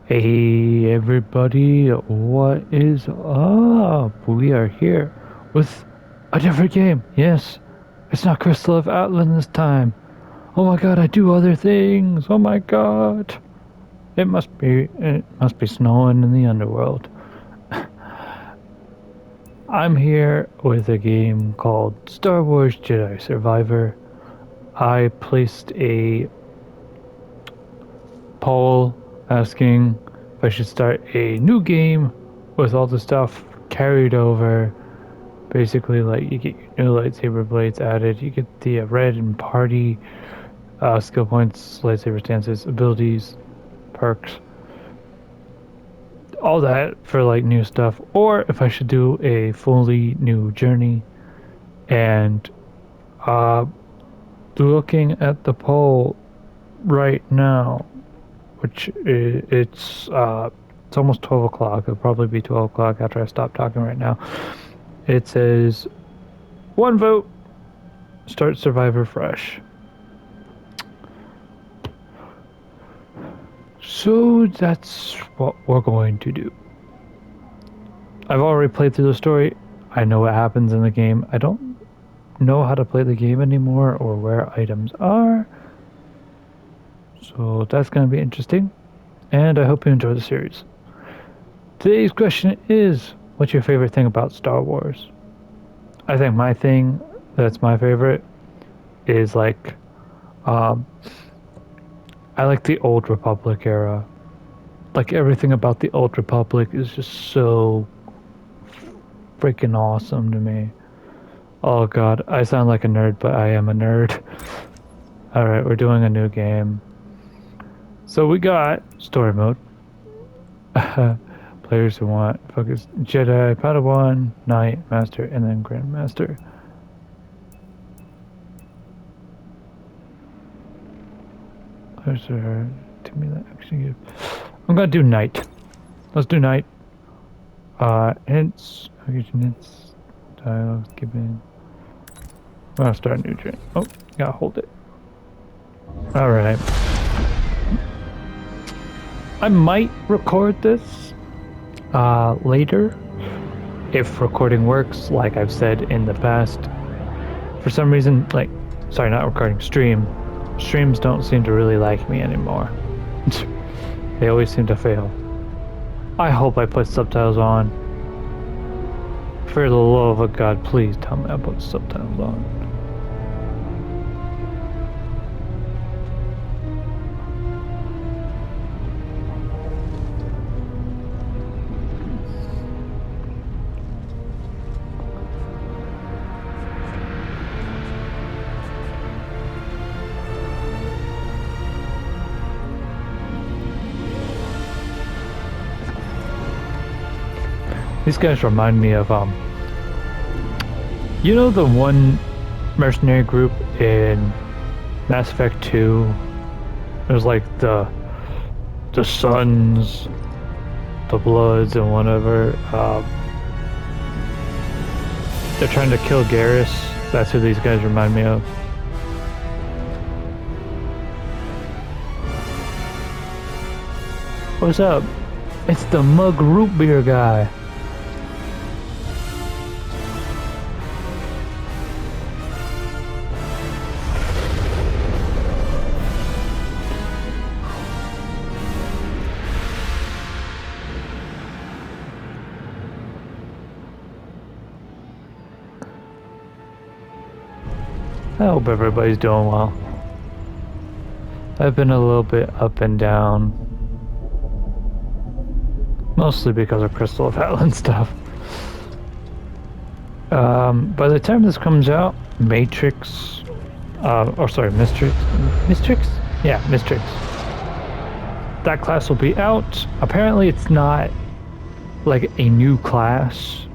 Hey everybody, what is up? We are here with a different game. Yes, it's not Crystal of Atlan this time. Oh my god, I do other things. Oh my god. It must be snowing in the underworld. I'm here with a game called Star Wars Jedi Survivor. I placed a poll asking if I should start a new game with all the stuff carried over. Basically, like you get your new lightsaber blades added, you get the red and party skill points, lightsaber stances, abilities, perks, all that for like new stuff, or if I should do a fully new journey. And uh, looking at the poll right now, which it's almost 12 o'clock. It'll probably be 12 o'clock after I stop talking right now. It says one vote, start Survivor fresh. So that's what we're going to do. I've already played through the story. I know what happens in the game. I don't know how to play the game anymore or where items are. So that's going to be interesting. And I hope you enjoy the series. Today's question is, what's your favorite thing about Star Wars? I think my thing that's my favorite is like, um, I like the Old Republic era. Like everything about the Old Republic is just so freaking awesome to me. Oh god, I sound like a nerd, but I am a nerd. Alright, we're doing a new game. So we got story mode. Players who want focus Jedi, Padawan, Knight, Master, and then Grandmaster. Players are to me that actually I'm gonna do Knight. Let's do Knight. Hints, hints, dialogue given. I'm gonna start a new train. Oh, gotta hold it. Alright. I might record this later if recording works, like I've said in the past. For some reason, like, sorry, not recording, streams don't seem to really like me anymore. They always seem to fail. I hope I put subtitles on. For the love of God, please tell me I put subtitles on. These guys remind me of you know the one mercenary group in Mass Effect 2? There's like the Sons, the Bloods, and whatever. They're trying to kill Garrus. That's who these guys remind me of. What's up? It's the mug root beer guy. I hope everybody's doing well. I've been a little bit up and down. Mostly because of Crystal of Atlan stuff. By the time this comes out, Matrix, Mistrix? Mistrix? Yeah, Mistrix. That class will be out. Apparently it's not like a new class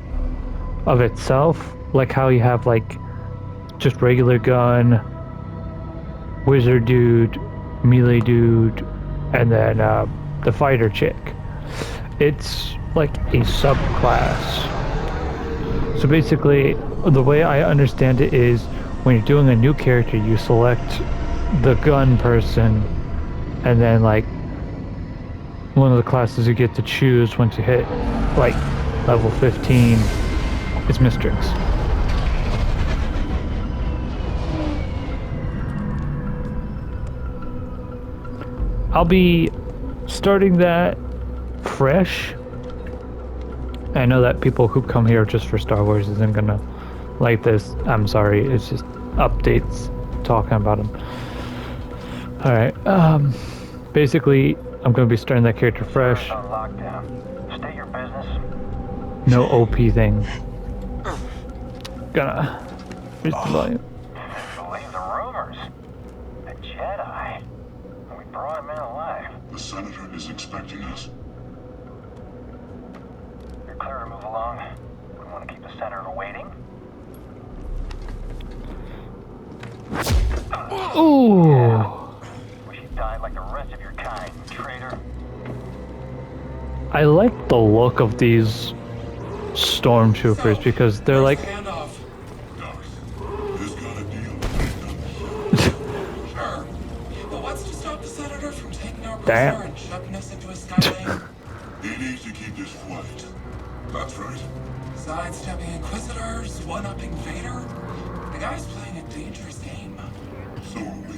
of itself, like how you have like just regular gun, wizard dude, melee dude, and then the fighter chick. It's like a subclass. So basically, the way I understand it is when you're doing a new character, you select the gun person, and then like one of the classes you get to choose once you hit like level 15 is Mistrix. I'll be starting that fresh. I know that people who come here just for Star Wars isn't gonna like this. I'm sorry, it's just updates talking about them. Alright, basically, I'm gonna be starting that character fresh. State your business. No OP thing. Gonna reduce the volume. Believe the rumors. The Jedi. We brought him in alive. The Senator is expecting us. You're clear to move along. We want to keep the Senator waiting. Ooh. Wish you died like the rest of your kind, traitor. I like the look of these stormtroopers because they're like Doc, who's got a deal? Sure. But what's to stop the Senator from taking our Damn. prisoner and shoving us into a skylane? He needs to keep this flight. That's right. Sidestepping Inquisitors, one-upping Vader? The guy's playing a dangerous game. So are we.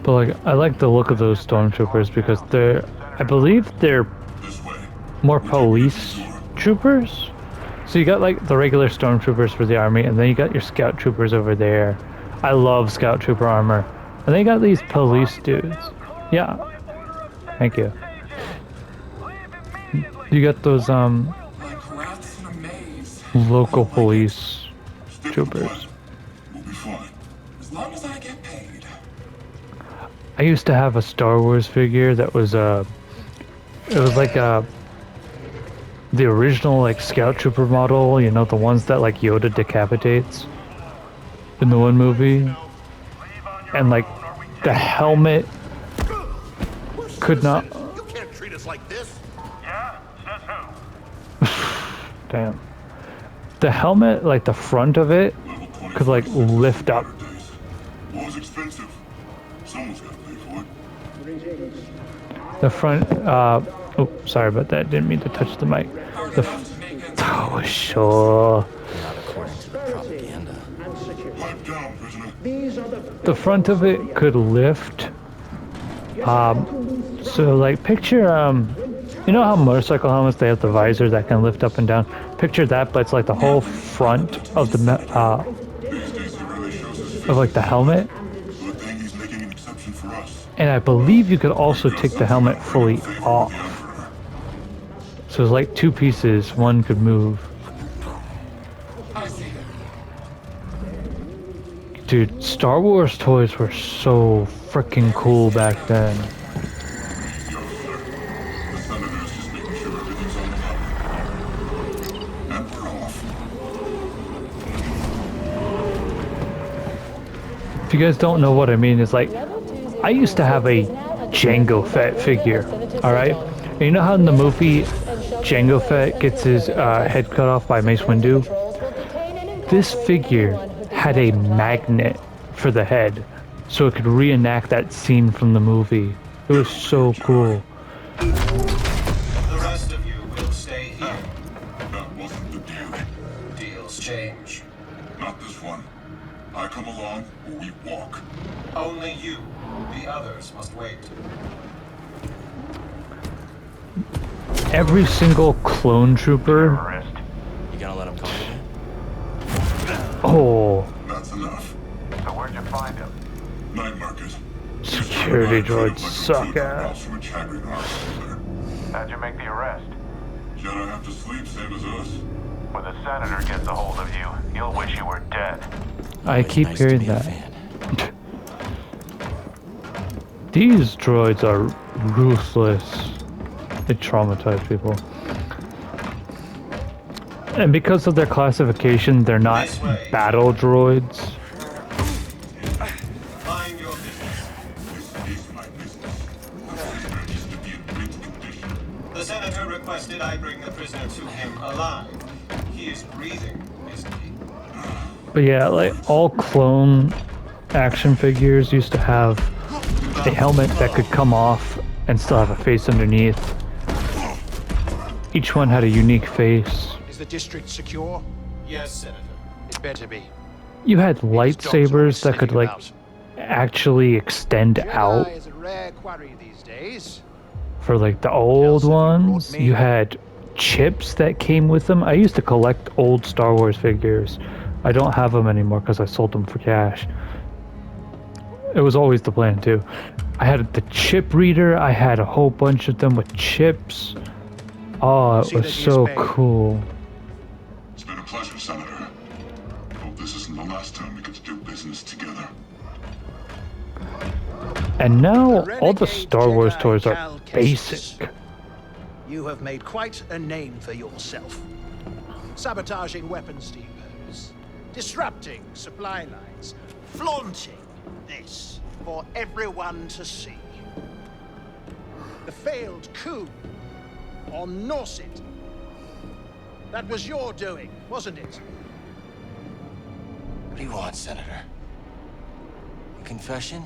but like I like the look of those stormtroopers because they're I believe they're This way. more police troopers. So you got like the regular stormtroopers for the army and then you got your scout troopers over there. I love scout trooper armor. And then you got these police dudes. Yeah. Thank you. You got those Like rats in a maze. local police Stick to troopers. plan. We'll be fine. As long as I get paid. I used to have a Star Wars figure that was it was like the original like scout trooper model, you know, the ones that like Yoda decapitates in the one movie. And like the helmet could not You can't treat us like this. Yeah? Says who? damn. The helmet, like the front of it Level 20 could like lift up. days. War's expensive. Someone's got to pay for it. The front oh sorry about that, didn't mean to touch the mic. Hard The enough to make it. oh sure. Not according to the propaganda. Pipe down, prisoner. The front of it could lift. So like picture you know how motorcycle helmets they have the visor that can lift up and down. Picture that, but it's like the whole front of the These days he really shows us. of like the helmet. Good thing he's making an exception for us. And I believe you could also take the helmet fully off. So it's like two pieces, one could move. I see. Dude, Star Wars toys were so freaking cool back then. Yo, sir. The Senator's just making sure everything's on the level. And we're off. If you guys don't know what I mean, it's like I used to have a Jango Fett figure, alright? And you know how in the movie Jango Fett gets his head cut off by Mace Windu? This figure had a magnet for the head, so it could reenact that scene from the movie. It was so cool. The rest of you will stay here. That wasn't the deal. Deals change. Not this one. I come along or we walk. Only you. The others must wait. Every single clone trooper. You gonna let him come with you? Oh, That's enough. So where'd you find him? Night market. security droids suck ass. Across from a chattering officer. How'd you make the arrest? Jedi have to sleep, same as us. When the Senator gets a hold of you, you'll wish you were dead. I keep Nice to hearing be a that. fan. These droids are ruthless. They traumatize people. And because of their classification, they're not This way. battle droids. Mind your business. This is my business. The Senator needs to be in mint condition. The Senator requested I bring the prisoner to him alive. He is breathing, isn't he? But yeah, like all clone action figures used to have a helmet that could come off and still have a face underneath. Each one had a unique face. Is the district secure? Yes, Senator. It better be. You had These dogs always lightsabers that could sniffing like about. actually extend out Jedi is a rare quarry these days. for like the old else have you brought ones. me? You had chips that came with them. I used to collect old Star Wars figures. I don't have them anymore because I sold them for cash. It was always the plan too. I had the chip reader. I had a whole bunch of them with chips. Oh, it See was that he is so paid. cool. It's been a pleasure, Senator. Hope this isn't the last time we get to do business together. And now The all the renegade Star Wars Jedi toys are Cal Kestis. basic. You have made quite a name for yourself. Sabotaging weapons depots, disrupting supply lines, flaunting this for everyone to see. The failed coup on Norset. That was your doing, wasn't it? What do you want, Senator? A confession?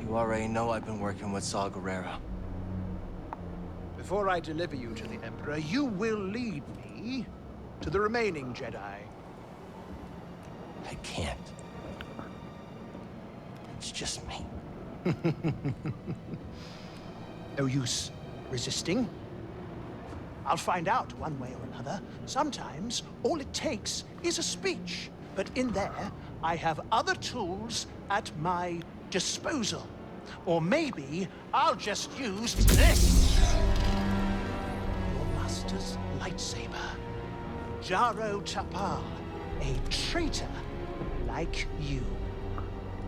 You already know I've been working with Saw Gerrera. Before I deliver you to the Emperor, you will lead me to the remaining Jedi. I can't. It's just me. No use resisting. I'll find out one way or another. Sometimes all it takes is a speech. But in there, I have other tools at my disposal. Or maybe I'll just use this. Your master's lightsaber. Jaro Tapal, a traitor like you.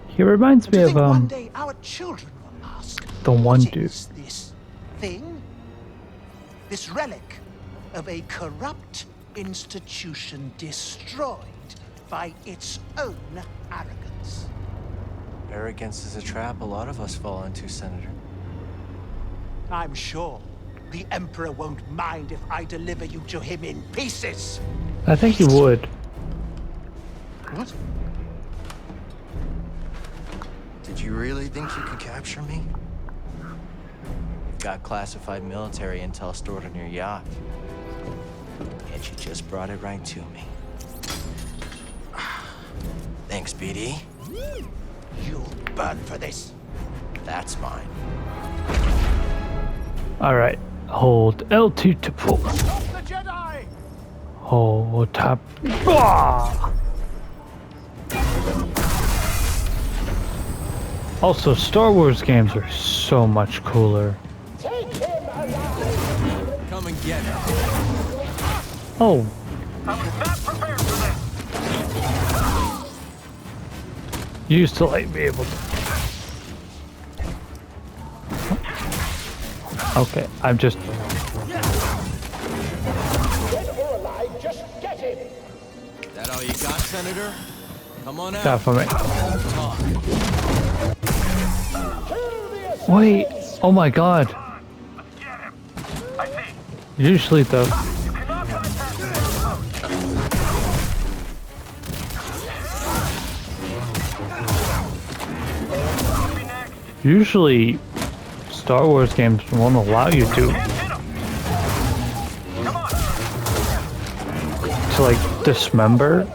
He reminds To me think of one day our children will ask, the one "What dude. is this thing? This relic of a corrupt institution destroyed by its own arrogance." Arrogance is a trap a lot of us fall into, Senator. I'm sure the Emperor won't mind if I deliver you to him in pieces. I think he would. What? Did you really think you could capture me? You've got classified military intel stored on your yacht. And you just brought it right to me. Thanks, BD. You'll burn for this. That's mine. Alright, hold L2 to pull. Stop the Jedi! Hold tap. Ah! Also, Star Wars games are so much cooler. Come and get it. Oh, you used to like be able to. Okay, I'm just. That all you got, Senator? Come on out. That for me. Talk. Wait, oh my god. Usually the. Usually, Star Wars games won't allow you to like dismember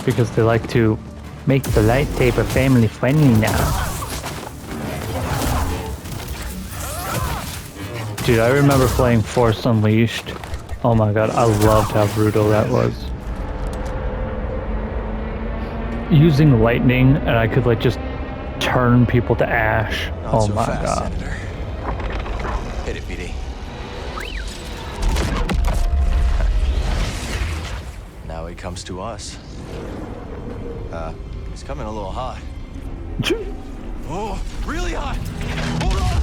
because they like to make the lightsaber family friendly now. Dude, I remember playing Force Unleashed. Oh my god, I loved how brutal that was. Using lightning and I could like just turn people to ash. Not Oh so my fast, god. Senator. Hit it, BD. Now he comes to us. He's coming a little hot. Oh, really hot! Hold on!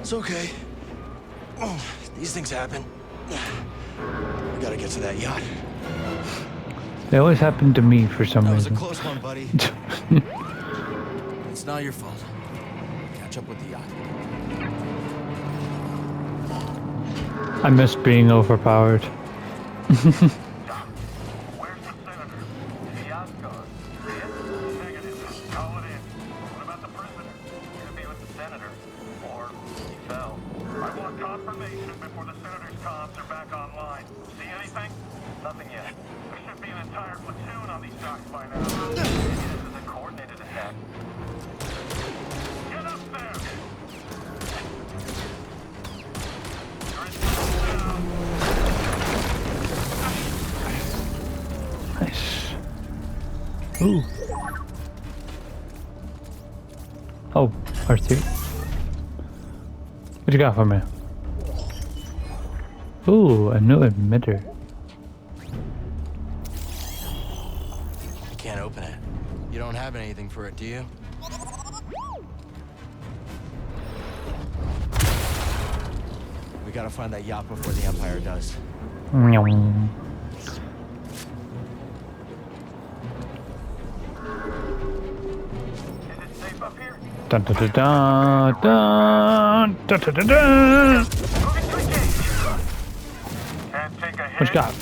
It's okay. These things happen. We gotta get to that yacht. They always happen to me for some That was a reason. close one, buddy. It's not your fault. Catch up with the yacht. I miss being overpowered. Where's the senator? The yacht's gone. Negative. Call it in. What about the prisoner? Could be with the senator. Or he fell. I want confirmation before the senator's comms are back online. See anything? Nothing yet. There should be an entire platoon on these docks by now. Maybe this is a coordinated attack. Get up there! You're in trouble now. Nice. Ooh. Oh, R2. What you got for me? Ooh, a new emitter. I can't open it. You don't have anything for it, do you? We gotta find that yacht before the Empire does. Meow. Is it safe up here? Dun dun dun dun dun dun dun dun dun. Moving to engage. Can't take a hit. What you got?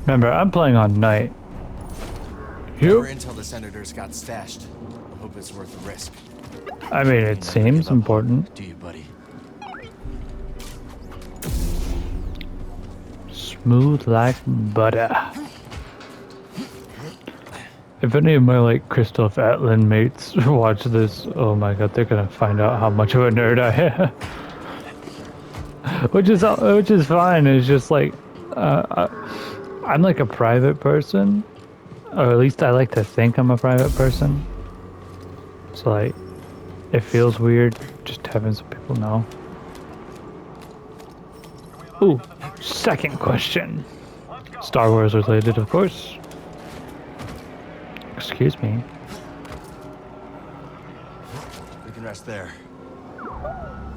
Remember, I'm playing on night. Never Yep. until the senators got stashed. I hope it's worth the risk. I mean, You it never seems give up, important. do you, buddy? Smooth like butter. If any of my like Christoph Atlin mates watch this, oh my god, they're gonna find out how much of a nerd I am. which is fine. It's just like I'm like a private person, or at least I like to think I'm a private person. So like, it feels weird just having some people know. Ooh, second question. Star Wars related, of course. Excuse me. We can rest there.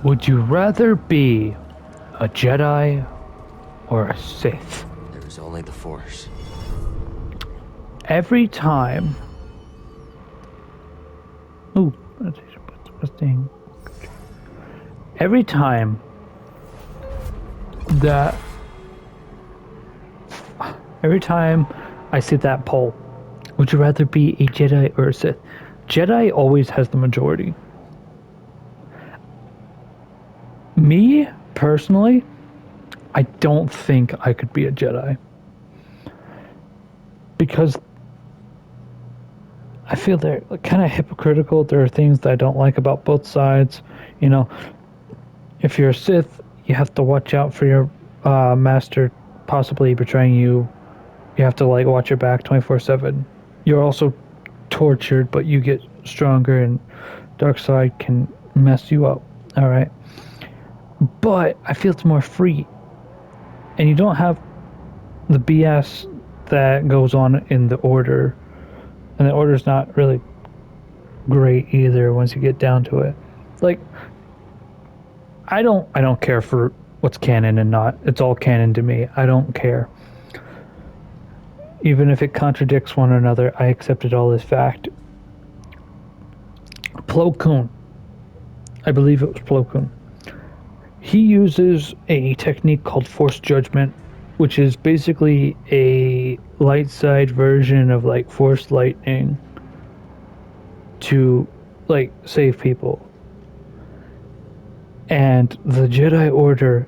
Would you rather be a Jedi or a Sith? There's only the Force. Every time. Ooh, that's a thing. Every time that. Every time I see that poll, would you rather be a Jedi or a Sith? Jedi always has the majority. Me, personally, I don't think I could be a Jedi. Because I feel they're kind of hypocritical. There are things that I don't like about both sides. You know, if you're a Sith, you have to watch out for your master possibly betraying you. You have to like watch your back 24/7. You're also tortured, but you get stronger, and dark side can mess you up. All right, but I feel it's more free, and you don't have the BS that goes on in the Order, and the Order's not really great either once you get down to it. Like, I don't care for what's canon and not. It's all canon to me. I don't care. Even if it contradicts one another, I accept it all as fact. Plo Koon, I believe it was Plo Koon, he uses a technique called Force Judgment, which is basically a light side version of like Force Lightning to like save people. And the Jedi Order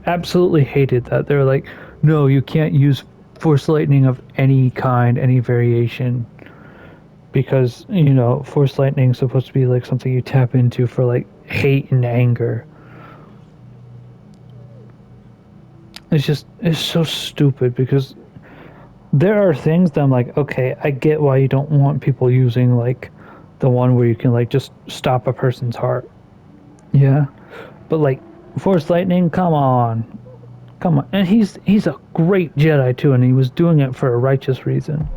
absolutely hated that. They're like, no, you can't use Force Lightning of any kind, any variation, because, you know, Force Lightning is supposed to be like something you tap into for like hate and anger. It's so stupid, because there are things that I'm like, okay, I get why you don't want people using like the one where you can like just stop a person's heart. Yeah. But like Force Lightning, come on. Come on. And he's a great Jedi too, and he was doing it for a righteous reason.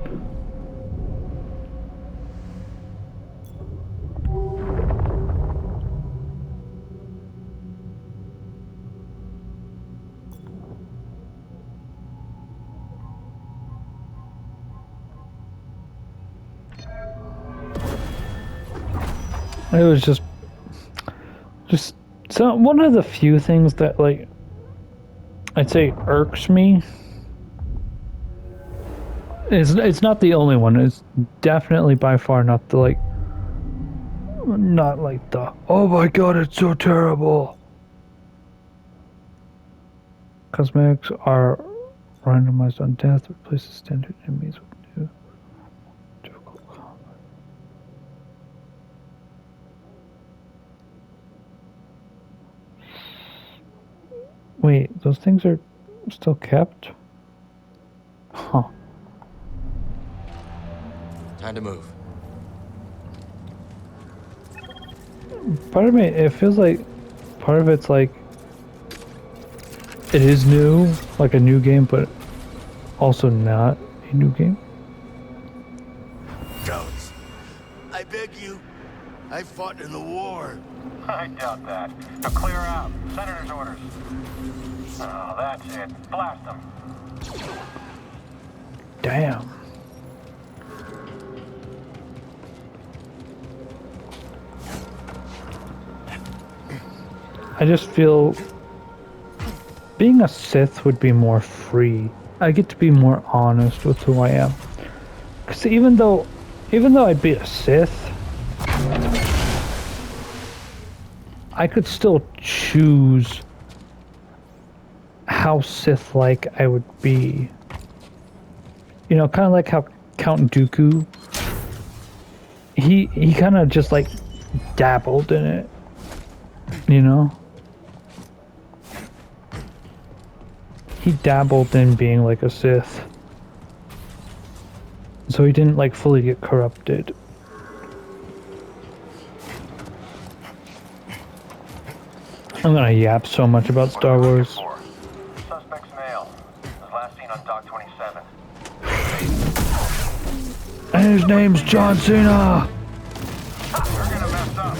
It was just so one of the few things that like I'd say irks me. It's not the only one. It's definitely by far not the like not like the oh my god it's so terrible. Cosmetics are randomized on death, replaces standard enemies with new difficult combat. Wait, those things are still kept? Huh. Time to move. Part of me, it feels like part of it's like it is new, like a new game, but also not a new game. Jones, I beg you. I fought in the war. I doubt that. Now clear out. Senator's orders. Oh, that's it. Blast them. Damn. I just feel being a Sith would be more free. I get to be more honest with who I am. Because even though I'd be a Sith, I could still choose how Sith-like I would be. You know, kind of like how Count Dooku, he kind of just like dabbled in it, you know? He dabbled in being like a Sith. So he didn't like fully get corrupted. I'm gonna yap so much about Star Wars. Suspect's male. Was last seen on Dock 27. And his name's John Cena! You're gonna mess up.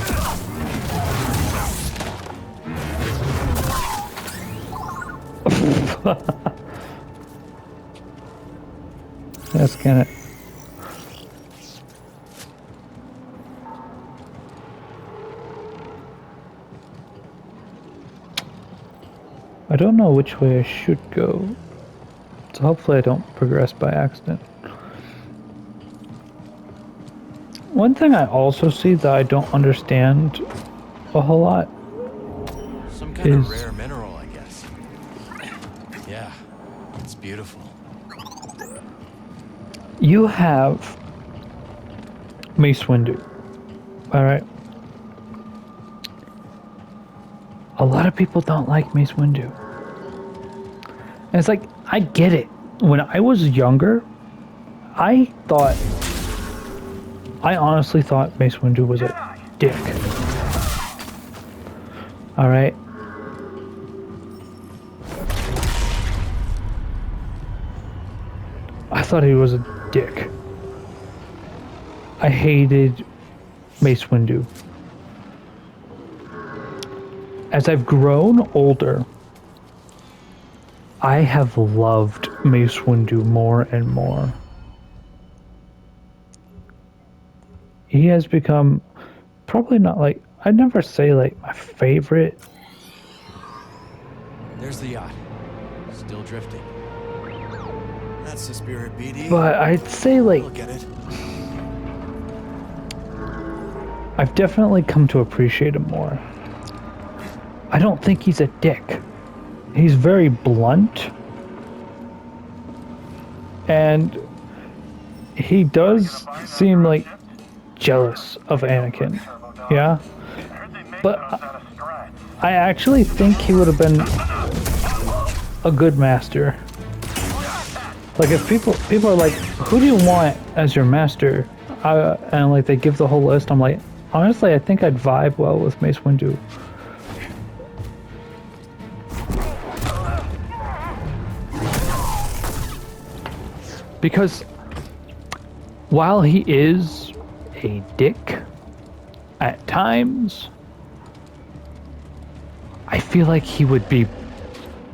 That's kinda... I don't know which way I should go. So hopefully I don't progress by accident. One thing I also see that I don't understand a whole lot Some kind of is rare mineral, I guess. Yeah, it's beautiful. you have Mace Windu, alright? A lot of people don't like Mace Windu. And it's like, I get it. When I was younger, I honestly thought Mace Windu was a dick. Alright? I thought he was a dick. I hated Mace Windu. As I've grown older, I have loved Mace Windu more and more. He has become probably not like, I'd never say like my favorite. There's the yacht. Still drifting. That's the spirit, BD. But I'd say like, Look at it. I've definitely come to appreciate him more. I don't think he's a dick. He's very blunt. And he does seem like jealous of Anakin. Yeah? But I actually think he would have been a good master. Like if people are like, who do you want as your master? And like they give the whole list, I'm like, honestly, I think I'd vibe well with Mace Windu. Because while he is a dick at times, I feel like he would be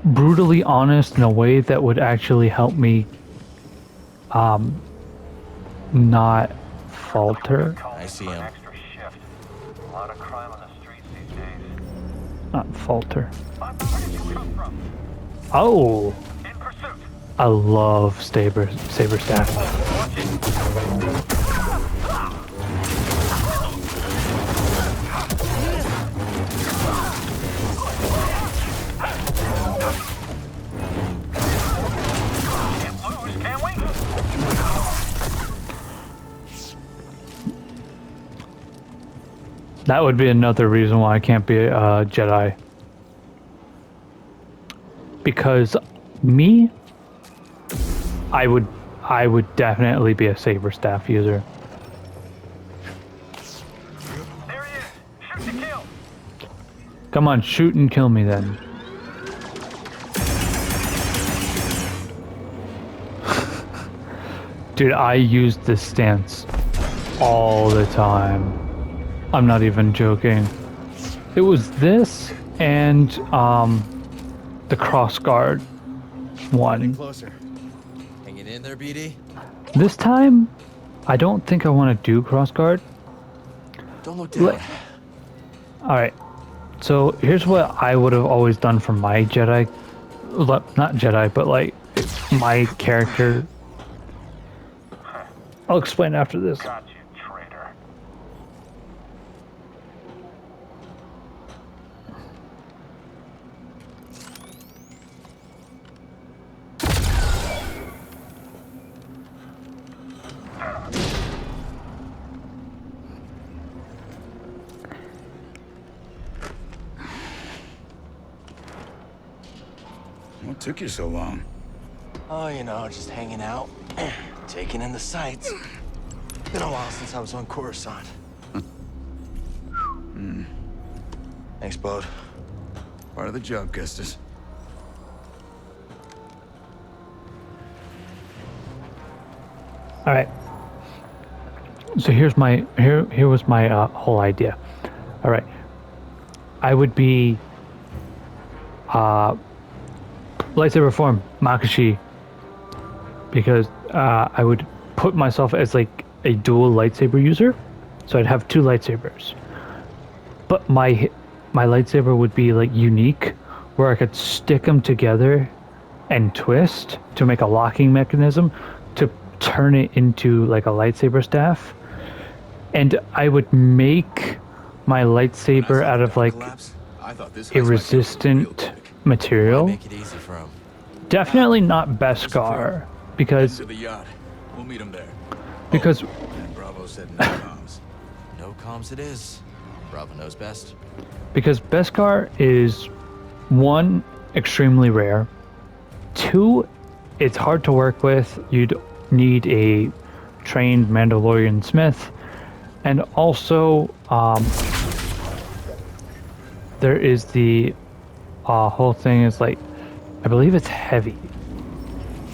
brutally honest in a way that would actually help me not falter. I see him. Not falter. Where did you come from? Oh, In pursuit. I love saber staff. Watch it. Can't lose, can we? That would be another reason why I can't be a Jedi. Because me, I would definitely be a saber staff user. There he is. Shoot to kill. Come on, shoot and kill me then. Dude, I used this stance all the time. I'm not even joking. It was this and the cross guard one. Closer. Hanging in there, BD? This time, I don't think I want to do cross guard. Don't look down. Alright, so here's what I would have always done for my Jedi, not Jedi, but like my character. I'll explain after this. Got you, traitor. What took you so long? Oh, you know, just hanging out, taking in the sights. Been a while since I was on Coruscant. Thanks, Bode. Part of the job, Custis. All right. So here was my whole idea. All right. I would be lightsaber form Makashi, because I would put myself as like a dual lightsaber user, so I'd have two lightsabers. But my lightsaber would be like unique, where I could stick them together and twist to make a locking mechanism to turn it into like a lightsaber staff. And I would make my lightsaber out of like a resistant material. Make it easy for him. Definitely not Beskar, because To the yacht. We'll meet him there. because And Bravo said no comms. No comms it is. Bravo knows best. because Beskar is, one, extremely rare. Two, it's hard to work with. You'd need a trained Mandalorian smith, and also there is the whole thing is like, I believe it's heavy,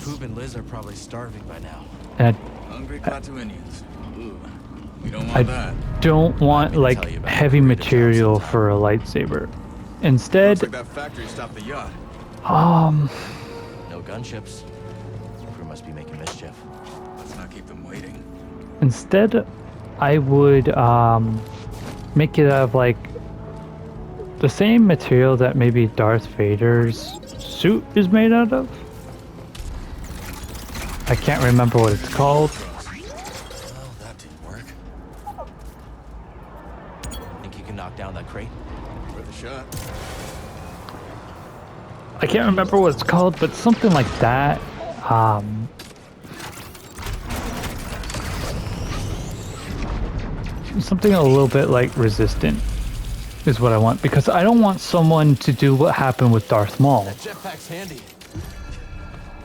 Poob and Liz are probably starving by now. and Hungry Klatooinians. Ooh. We don't want I that. don't want tell like you about heavy it. material for a lightsaber. Instead, Looks like that factory stopped the yacht. No gunships. Crew must be making mischief. Let's not keep them waiting. instead, I would make it out of like the same material that maybe Darth Vader's suit is made out of. I can't remember what it's called. Well, that didn't work. Think you can knock down that crate? Worth a shot. I can't remember what it's called, but something like that. Something a little bit like resistant is what I want, because I don't want someone to do what happened with Darth Maul. Jetpack's handy.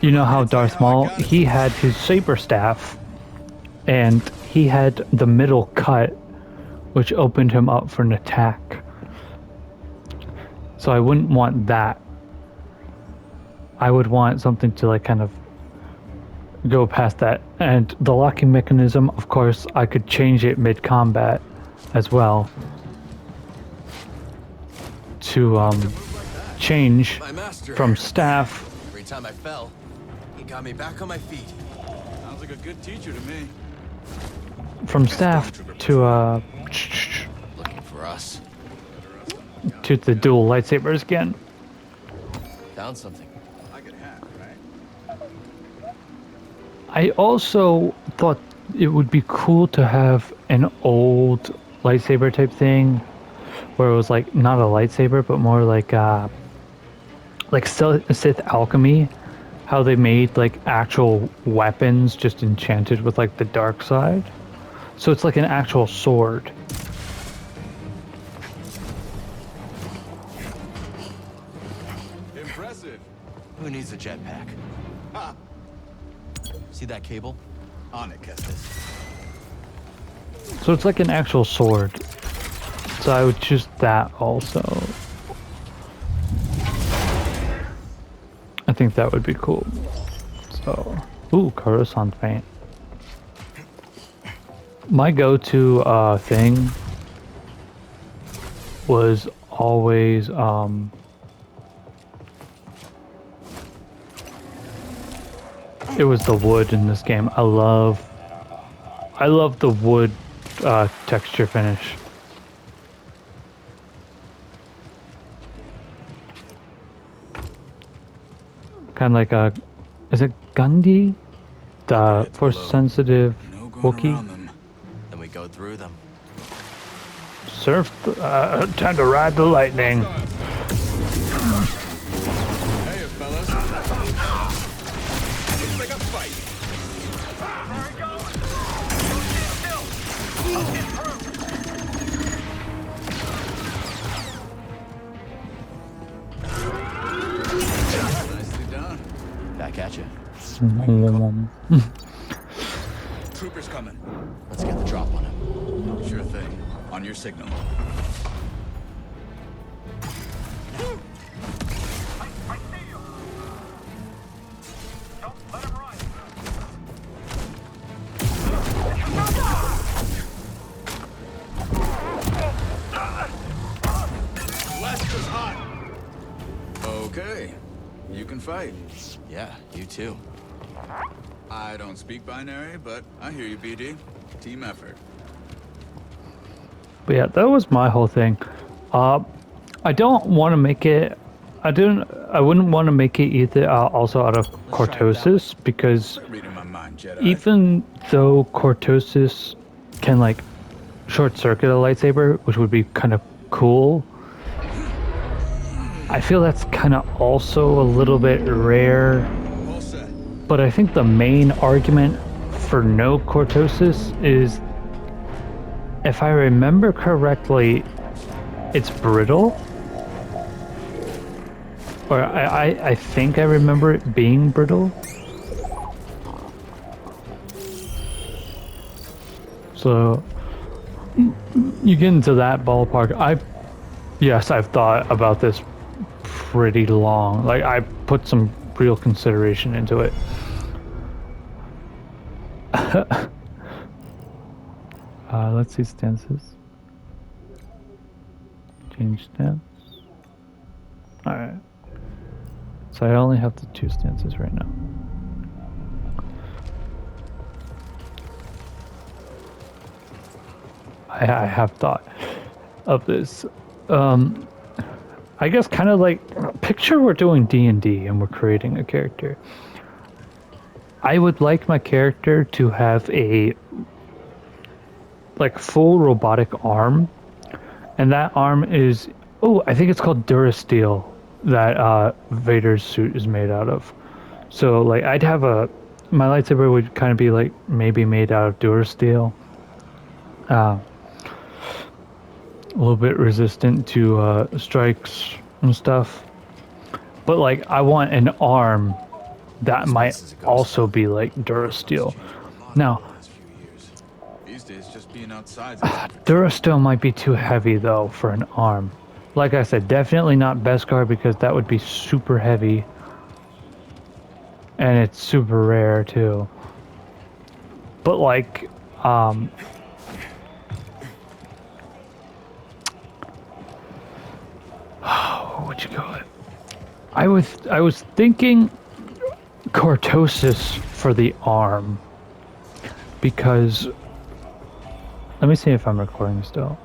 You know how Darth Maul, he had his saber staff, and he had the middle cut, which opened him up for an attack. So I wouldn't want that. I would want something to like kind of go past that. And the locking mechanism, of course, I could change it mid-combat as well to change My master. from staff Every time I fell, he got me back on my feet. Sounds like a good teacher to me. to Looking for us. to the dual lightsabers again. Found something. I also thought it would be cool to have an old lightsaber type thing where it was like not a lightsaber but more like Sith alchemy, how they made like actual weapons just enchanted with like the dark side. So it's like an actual sword. Impressive. Who needs a jetpack? Ha! See that cable? On it, Kestis. So it's like an actual sword. So I would choose that also. I think that would be cool. So, ooh, Coruscant paint. My go-to thing was always it was the wood in this game. I love the wood texture finish. Kind of like a, is it Gandhi? The force sensitive No going Wookiee? around them. Then we go through them. Surf, time to ride the lightning. Hey, fellas. Looks like a fight. There he goes! Don't stand still! I'll get through! Nicely done. Back at you. Troopers coming. Let's get the drop on him. Sure thing. On your signal. I see you! Don't let him run! West is hot. Okay. You can fight. Yeah, you too. I don't speak binary, but I hear you, BD. Team effort. But yeah, that was my whole thing. I don't want to make it. I wouldn't want to make it either. Also out of cortosis because Reading my mind, Jedi. even though cortosis can like short circuit a lightsaber, which would be kind of cool, I feel that's kind of also a little bit rare. All set. But I think the main argument for no cortosis is, if I remember correctly, it's brittle. Or I think I remember it being brittle. So you get into that ballpark. Yes, I've thought about this pretty long. Like, I put some real consideration into it. Let's see stances. Change stance. Alright. So I only have the 2 stances right now. I have thought of this. I guess kind of like, picture we're doing D&D and we're creating a character. I would like my character to have a like full robotic arm, and that arm is, oh, I think it's called Durasteel, that Vader's suit is made out of. So like I'd have my lightsaber would kind of be like maybe made out of Durasteel. A little bit resistant to strikes and stuff. But like I want an arm that might also be like Durasteel. Now, These days, just being outside. Durasteel might be too heavy though for an arm. Like I said, definitely not Beskar because that would be super heavy. And it's super rare too. But like, what would you call it? I was thinking cortosis for the arm because, let me see if I'm recording still.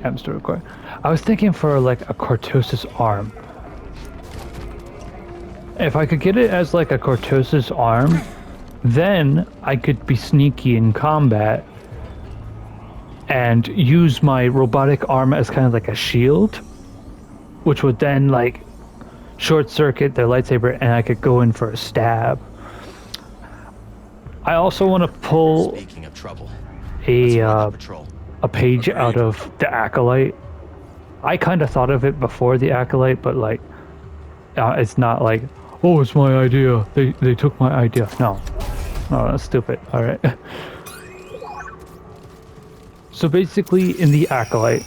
I'm still recording. I was thinking for like a Cortosis arm. If I could get it as like a Cortosis arm, then I could be sneaky in combat and use my robotic arm as kind of like a shield, which would then like short circuit their lightsaber and I could go in for a stab. I also want to pull Speaking of trouble, a patrol. a page out of the Acolyte. I kind of thought of it before the Acolyte, but like it's not like, oh, it's my idea. They took my idea. No, that's stupid. All right. So basically, in the Acolyte,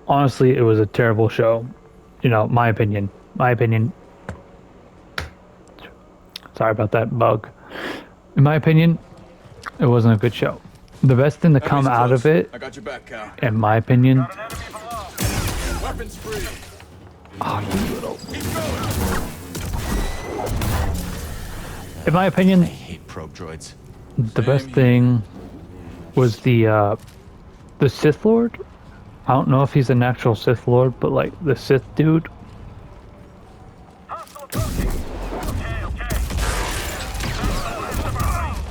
honestly, it was a terrible show. You know, my opinion. My opinion. Sorry about that bug. In my opinion, it wasn't a good show. The best thing to come out of it, I got your back, Cal. in my opinion, Got an enemy below. Weapons free. in my opinion, I hate probe droids. the best thing was the Sith Lord. I don't know if he's an actual Sith Lord, but like the Sith dude. Hostile approaching. Okay.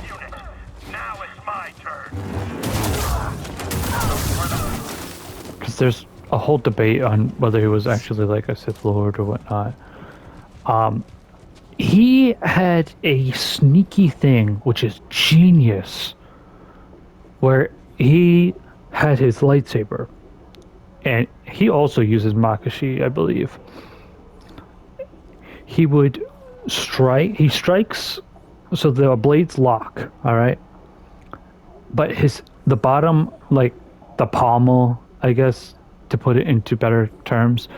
Unit. Now it's my turn. Because there's a whole debate on whether he was actually like a Sith Lord or whatnot. He had a sneaky thing, which is genius, where he had his lightsaber, and he also uses Makashi, I believe. He would strike. He strikes, so the blades lock. All right, but the bottom, like the pommel, I guess, to put it into better terms,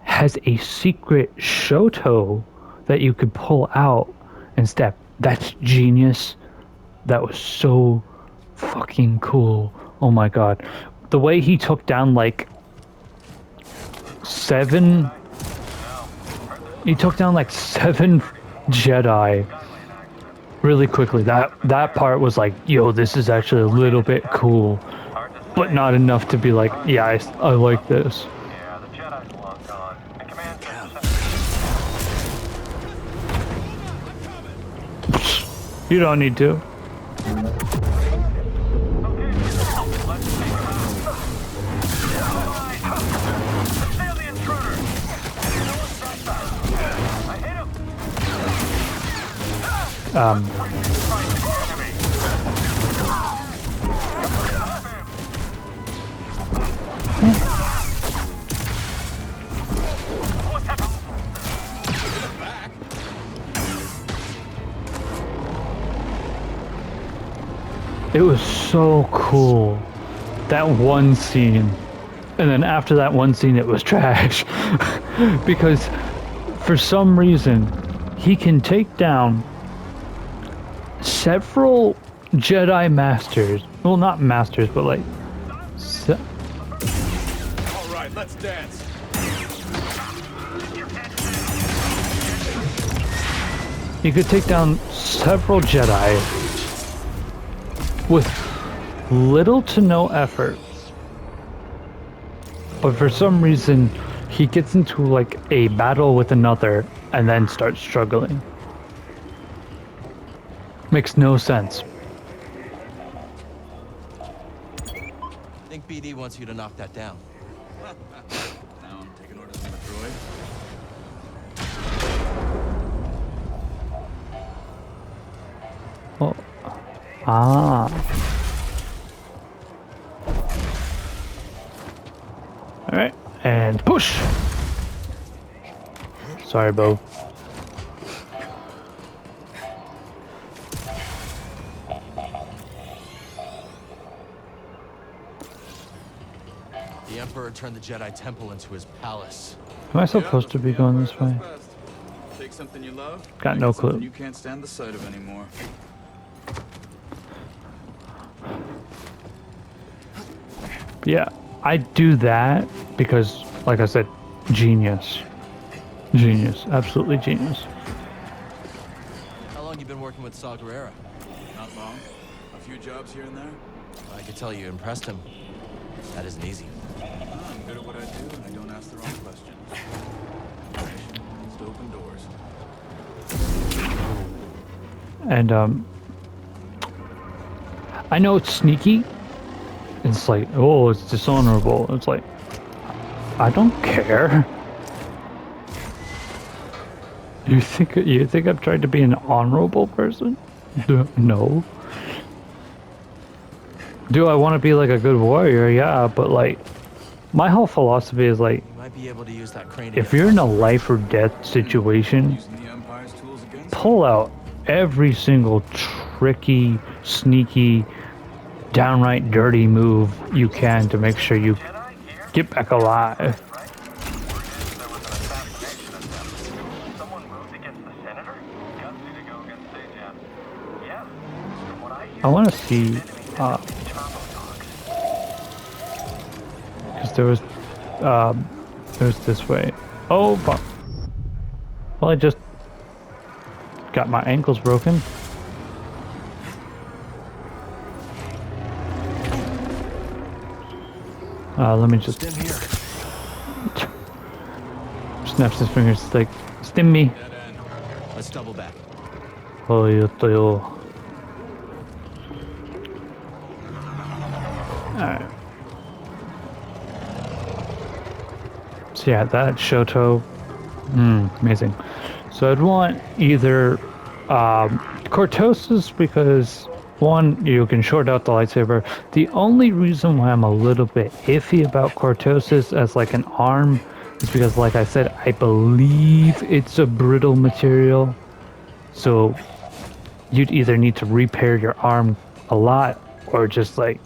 has a secret shoto that you could pull out and stab. That's genius. That was so fucking cool. Oh my god. The way he took down like 7 Jedi really quickly. That part was like, yo, this is actually a little bit cool, but not enough to be like, yeah, I like this. Yeah, the Jedi's long gone. And command center. You don't need to. It was so cool. That one scene. And then after that one scene, it was trash. Because for some reason, he can take down several Jedi Masters. Well, not Masters, but like... All right, let's dance. He could take down several Jedi with little to no effort. But for some reason, he gets into like a battle with another and then starts struggling. Makes no sense. I think BD wants you to knock that down. Now I'm taking orders from a droid. Oh. Ah. Alright, and push! Sorry, Bo. The Emperor turned the Jedi Temple into his palace. Am I supposed to be going this way? Take something you love. Got make no it something clue. You can't stand the sight of anymore. Yeah, I do that because, like I said, genius. Genius. Absolutely genius. How long you been working with Saw Gerrera? Not long. A few jobs here and there. I could tell you impressed him. That isn't easy. I'm good at what I do, and I don't ask the wrong questions. Just open doors. And I know it's sneaky. It's like, oh, it's dishonorable. It's like, I don't care. You think I've tried to be an honorable person? No. Do I want to be like a good warrior? Yeah, but like, my whole philosophy is like, You might be able to use that crane to if get you're in a past life or death situation, Using the Empire's tools against pull out every single tricky, sneaky, downright dirty move you can to make sure you Jedi here? get back alive. Right? Word is there was an assassination attempt. Someone moved against the senator? Gutsy to go against Sejan. Yeah. From what I hear, I want to see, turbo dogs. because there was this way. Oh, fuck. Well, I just got my ankles broken. Let me just Stim here. snaps his fingers. It's like, stim me. Dead end. Let's double back. Oh, yo. Alright. So yeah, that Shoto. Amazing. So I'd want either Cortosis, because one, you can short out the lightsaber. The only reason why I'm a little bit iffy about Cortosis as like an arm is because, like I said, I believe it's a brittle material. So you'd either need to repair your arm a lot or just like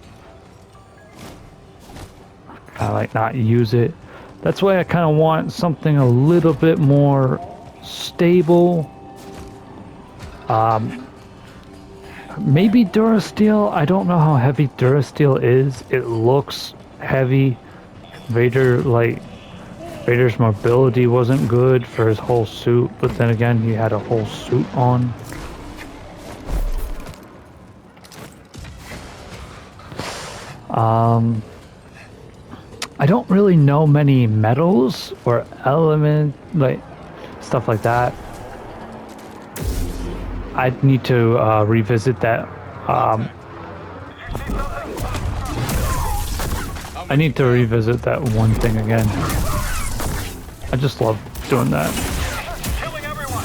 kind of like not use it. That's why I kind of want something a little bit more stable. Maybe Durasteel. I don't know how heavy Durasteel is. It looks heavy. Vader's mobility wasn't good for his whole suit, but then again, he had a whole suit on. I don't really know many metals or element, like stuff like that. I'd need to revisit that. I need to revisit that one thing again. I just love doing that. Killing everyone!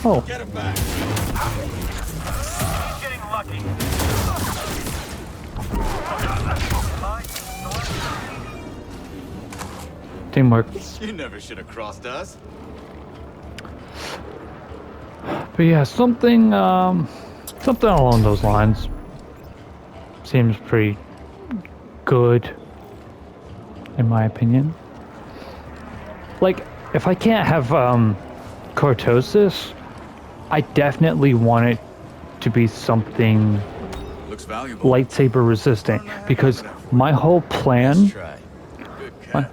Oh, Get him back. He's getting lucky. teamwork. You never should have crossed us. But yeah, something along those lines seems pretty good, in my opinion. Like, if I can't have Cortosis, I definitely want it to be something Looks valuable. lightsaber resistant, because my whole Let's plan, try. Good catch.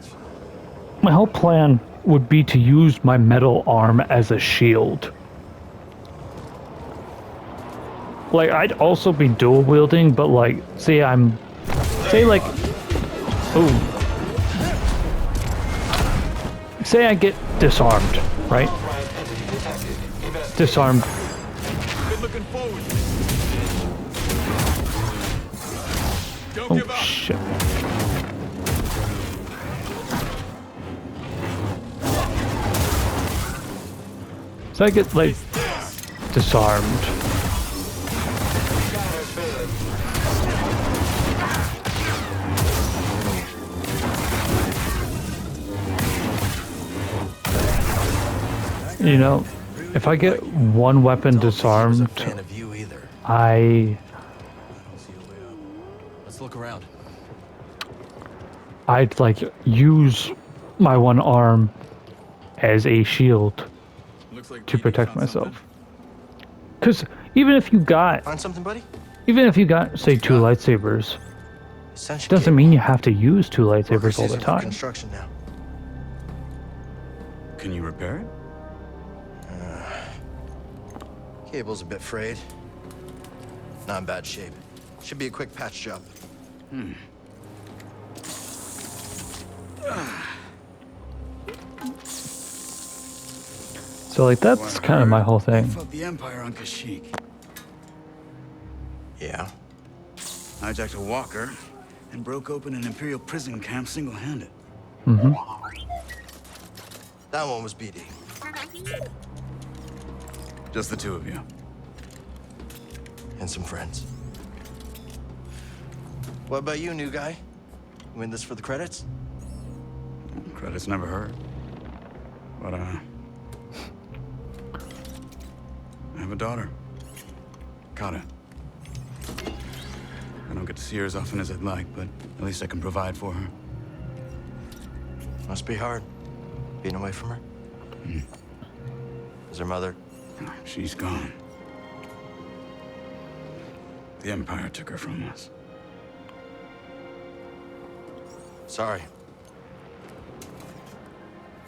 my whole plan would be to use my metal arm as a shield. Like, I'd also be dual wielding, but like, say I get disarmed, right? Disarmed. Good looking forward. Don't Oh give up. shit. So I get like disarmed. You know, if I get one weapon disarmed, Fan of you either. I'd Let's look around. like use my one arm as a shield Looks like to BB protect found myself. Because even if you got, Find something, buddy? say, two lightsabers, Essential doesn't mean you have to use two lightsabers all the using for time. construction now. something. Can you repair it? Cable's a bit frayed. Not in bad shape. Should be a quick patch job. So like that's kind of my whole You thing. fought the Empire on Kashyyyk. Yeah. Hijacked a walker and broke open an Imperial prison camp single-handed. That one was BD. Just the two of you. And some friends. What about you, new guy? You in this for the credits? Credits never hurt. But, I have a daughter. Kata. I don't get to see her as often as I'd like, but at least I can provide for her. Must be hard, being away from her. Is her mother? She's gone. The Empire took her from us. Sorry.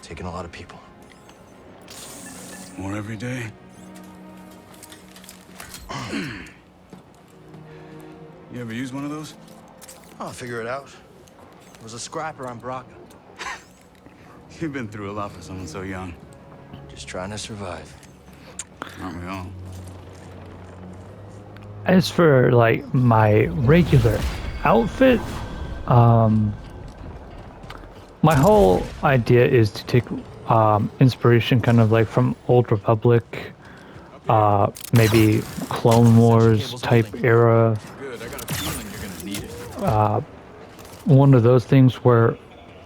Taking a lot of people. More every day. You ever use one of those? I'll figure it out. It was a scrapper on Braca. You've been through a lot for someone so young. Just trying to survive. Aren't we all? As for like my regular outfit, my whole idea is to take inspiration kind of like from Old Republic, maybe Clone Wars type era. Good, I got a feeling you're gonna need it. One of those things where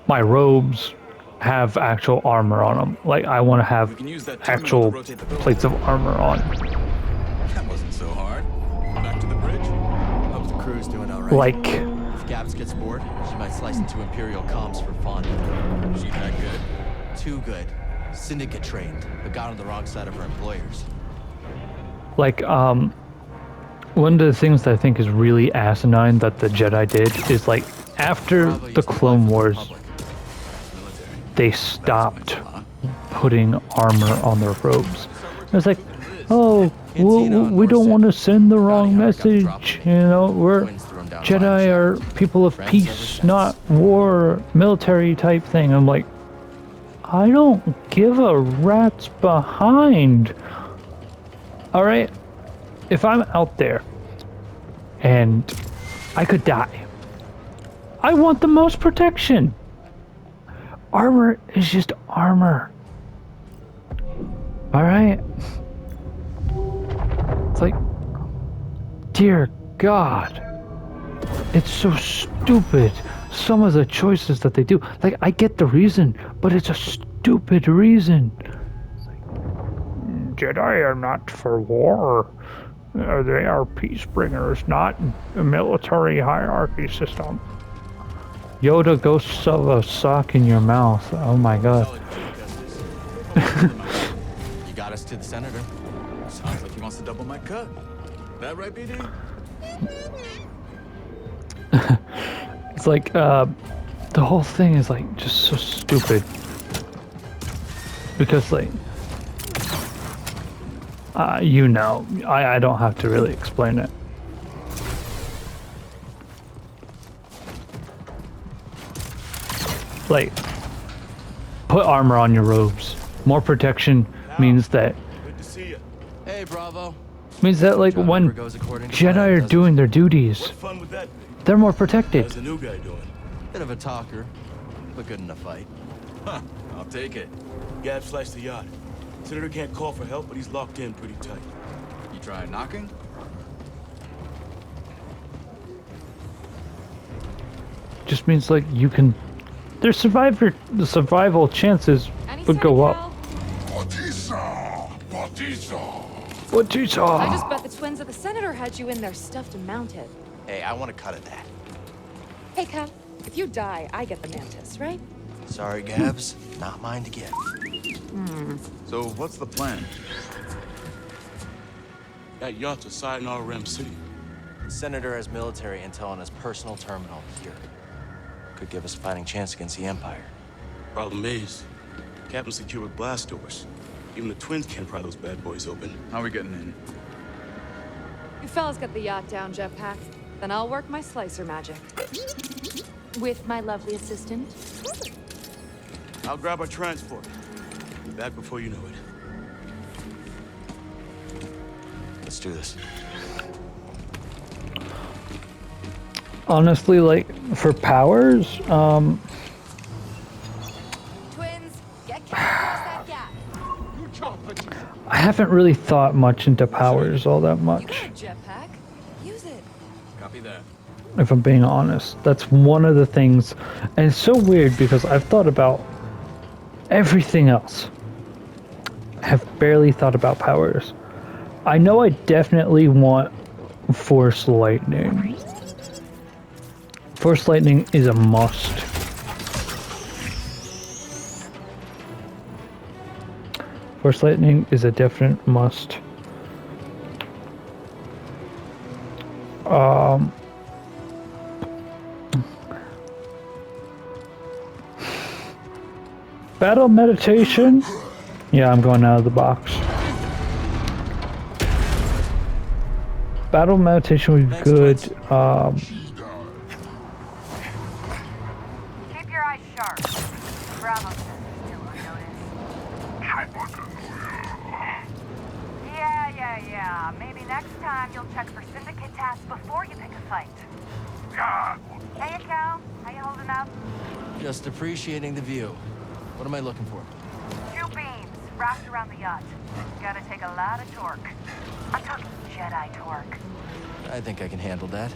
my robes have actual armor on them. Like I want to have We can use that terminal actual to rotate the building. plates of armor on. That wasn't so hard. Back to the bridge. Hope the crew's doing all right. Like If Gabs gets bored, she might slice into Imperial comms for fun. She that good? Too good. Syndicate trained, but got on the wrong side of her employers. Like, one of the things that I think is really asinine that the Jedi did is like after Bravo the used to Clone fight for the Wars, Republic. Military. they stopped putting armor on their robes. It's like, oh, we don't want to send the wrong message. You know, we're Jedi are people of peace, not war, military type thing. I'm like, I don't give a rat's behind. All right, if I'm out there and I could die, I want the most protection. Armor is just armor. All right. It's like, dear God, it's so stupid. Some of the choices that they do. Like, I get the reason, but it's a stupid reason. It's like, Jedi are not for war. They are peace bringers, not a military hierarchy system. Yoda, go shove a sock in your mouth. Oh my God. You got us to the senator. Sounds like he wants to double my cut. That right, BD? It's like, the whole thing is like just so stupid. Because like, you know, I don't have to really explain it. Like, put armor on your robes. More protection means that Good to see you. Hey, Bravo. like when Never goes according to Jedi plan, are does it? doing their duties, What fun would that be? they're more protected. How's the new guy doing? Bit of a talker, but good in a fight. Huh, I'll take it. Gab sliced the yacht. Senator can't call for help, but he's locked in pretty tight. You try knocking? Just means like you can, the survival chances would go up. What you saw? I just bet the twins of the senator had you in there stuffed and mounted. Hey, I want a cut of that. Hey, Cal, if you die, I get the mantis, right? Sorry, Gabs. Not mine to give. So, what's the plan? That yacht's a site in our Ram City. The senator has military intel on his personal terminal here. Could give us a fighting chance against the Empire. Problem is, Captain's secured with blast doors. Even the twins can't pry those bad boys open. How are we getting in? You fellas get the yacht down, jetpack. Then I'll work my slicer magic. With my lovely assistant. I'll grab our transport. Be back before you know it. Let's do this. Honestly, like, for powers, Twins, get Cal across that gap. I haven't really thought much into powers all that You much, got a jetpack. Use it. Copy that. if I'm being honest. That's one of the things, and it's so weird because I've thought about everything else. I have barely thought about powers. I know I definitely want Force Lightning. Force Lightning is a must. Force Lightning is a definite must. Battle meditation? Yeah, I'm going out of the box. Battle meditation would be good. Keep your eyes sharp. Bravo says he's still unnoticed. Yeah. Maybe next time you'll check for syndicate tasks before you pick a fight. Hey, Cal. How you holding up? Just appreciating the view. What am I looking for? 2 beams wrapped around the yacht. Gotta take a lot of torque. I'm talking Jedi torque. I think I can handle that.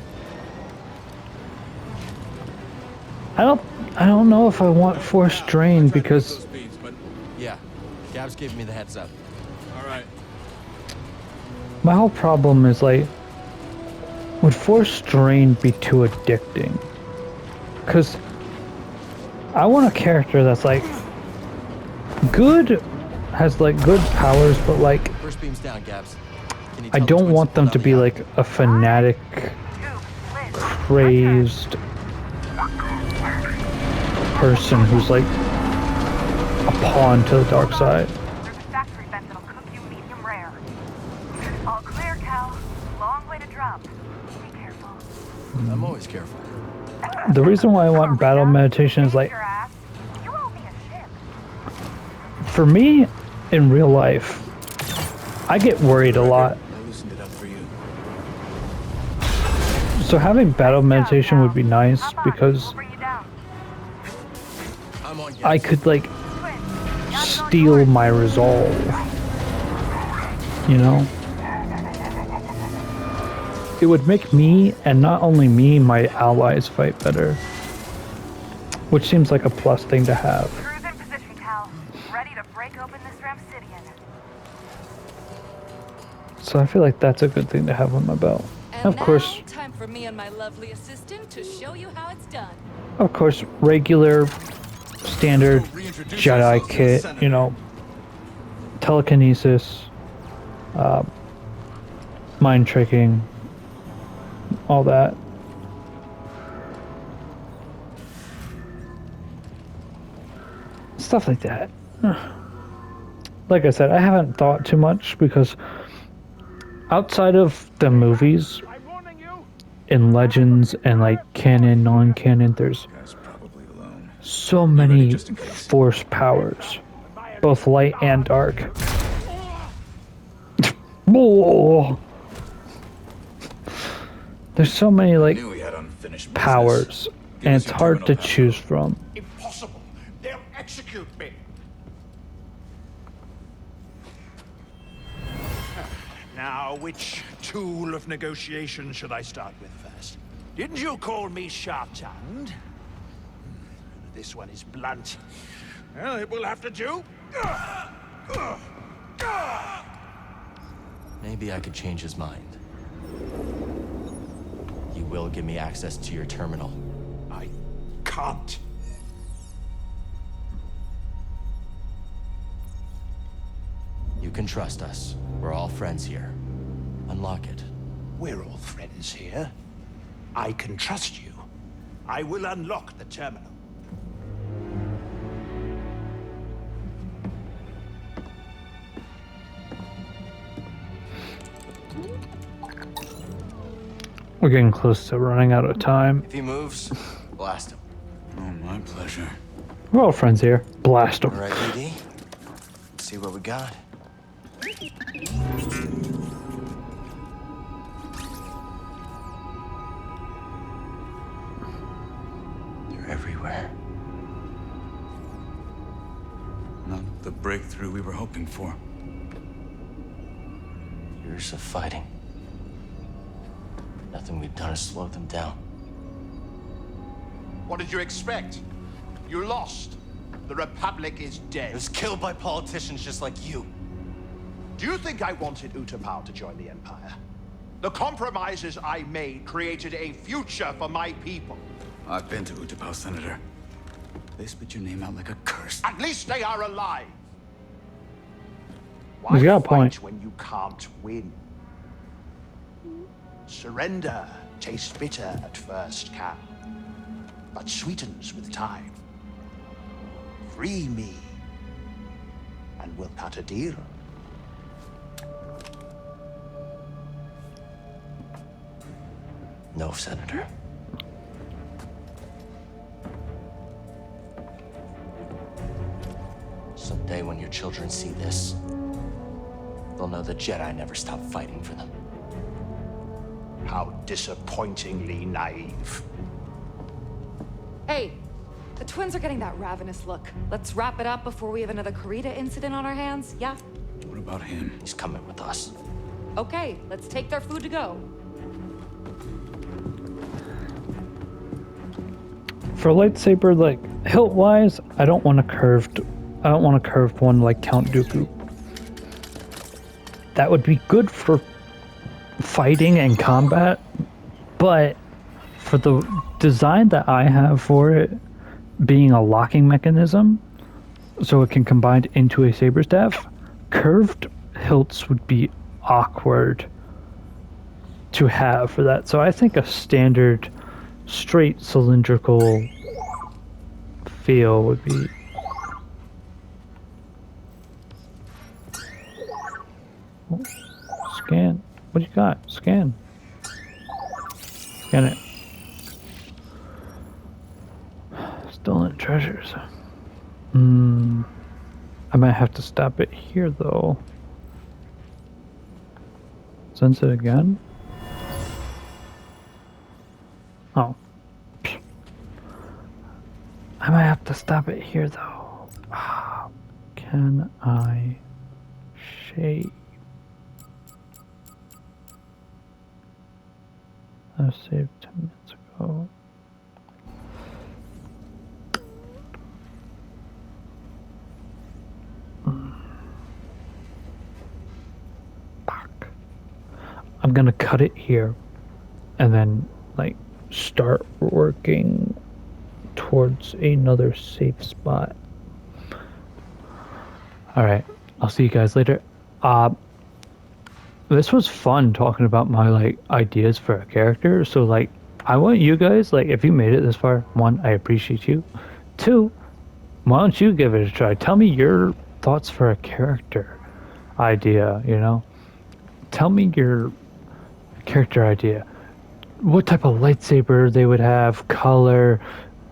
I don't know if I want Force Drain because Those beats, but Yeah, Gab's giving me the heads up. all right. my whole problem is like, would Force Drain be too addicting? Because I want a character that's like good, has like good powers, but like First beam's down, Gabs. Can you I tell the don't twins want them pull to down be the like a fanatic, crazed person who's like a pawn to the dark side. There's a factory vent that'll cook you medium rare. All clear, Cal. Long way to drop. Be careful. yacht? I'm always careful. The reason why I want battle meditation is like, Your ass. You owe me a ship. for me, in real life, I get worried a lot. I loosened it up for you. So having battle meditation would be nice Hop on, because we'll bring you down. I'm on, Gabs. I could like Twins, gotta go steal north. my resolve. You know? It would make me, and not only me, my allies fight better. Which seems like a plus thing to have. Cruise in position, Cal. Ready to break open this Ramsidian. So I feel like that's a good thing to have on my belt. And Of course, now, time for me and my lovely assistant to show you how it's done. of course, regular, standard Reintroduce Jedi ourselves to the kit, Senator. you know, telekinesis, mind tricking, all that. Stuff like that. Like I said, I haven't thought too much because outside of the movies, in Legends and like canon, non-canon, there's Guy's probably alone. so many just in case. force powers, both light and dark. Whoa. There's so many like Knew he had unfinished business. powers, Give and us it's your hard to terminal path. choose from. Impossible. They'll execute me. Now, which tool of negotiation should I start with first? Didn't you call me sharp-tongued? This one is blunt. Well, it will have to do. Maybe I could change his mind. You will give me access to your terminal. I can't. You can trust us. We're all friends here. Unlock it. We're all friends here. I can trust you. I will unlock the terminal. We're getting close to running out of time. If he moves, blast him. Oh, my pleasure. We're all friends here. Blast them. All right, BD. Let's see what we got. everywhere. Not the breakthrough we were hoping for. Years of fighting. Nothing we've done has slowed them down. What did you expect? You lost. The Republic is dead. It was killed by politicians just like you. Do you think I wanted Utapau to join the Empire? The compromises I made created a future for my people. I've been to Utapau, Senator. They spit your name out like a curse. At least they are alive. He's Why got a fight point. when you can't win? Surrender tastes bitter at first, Cal, but sweetens with time. Free me, and we'll cut a deal. No, Senator. Someday when your children see this, they'll know the Jedi never stopped fighting for them. How disappointingly naive. Hey, the twins are getting that ravenous look. Let's wrap it up before we have another Karita incident on our hands, yeah? What about him? He's coming with us. Okay, let's take their food to go. For a lightsaber, like hilt wise, I don't want a curved one like Count Dooku. That would be good for fighting and combat, but for the design that I have for it being a locking mechanism, so it can combine into a saber staff, curved hilts would be awkward to have for that. So I think a standard straight cylindrical feel would be. Oh, scan. What do you got? Scan. Scan it. Stolen treasures. I might have to stop it here though. Sense it again? Oh. I might have to stop it here though. Can I shade? I saved 10 minutes ago. Fuck. I'm gonna cut it here and then like start working towards another safe spot. Alright, I'll see you guys later. This was fun talking about my like ideas for a character. So like I want you guys, like if you made it this far, one, I appreciate you. Two, why don't you give it a try? Tell me your thoughts for a character idea, you know? Tell me your character idea. What type of lightsaber they would have, color,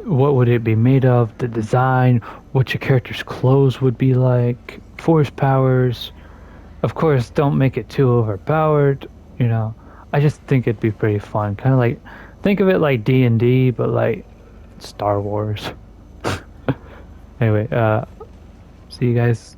what would it be made of, the design, what your character's clothes would be like, force powers. Of course, don't make it too overpowered, you know. I just think it'd be pretty fun. Kind of like, think of it like D&D, but like Star Wars. Anyway, see you guys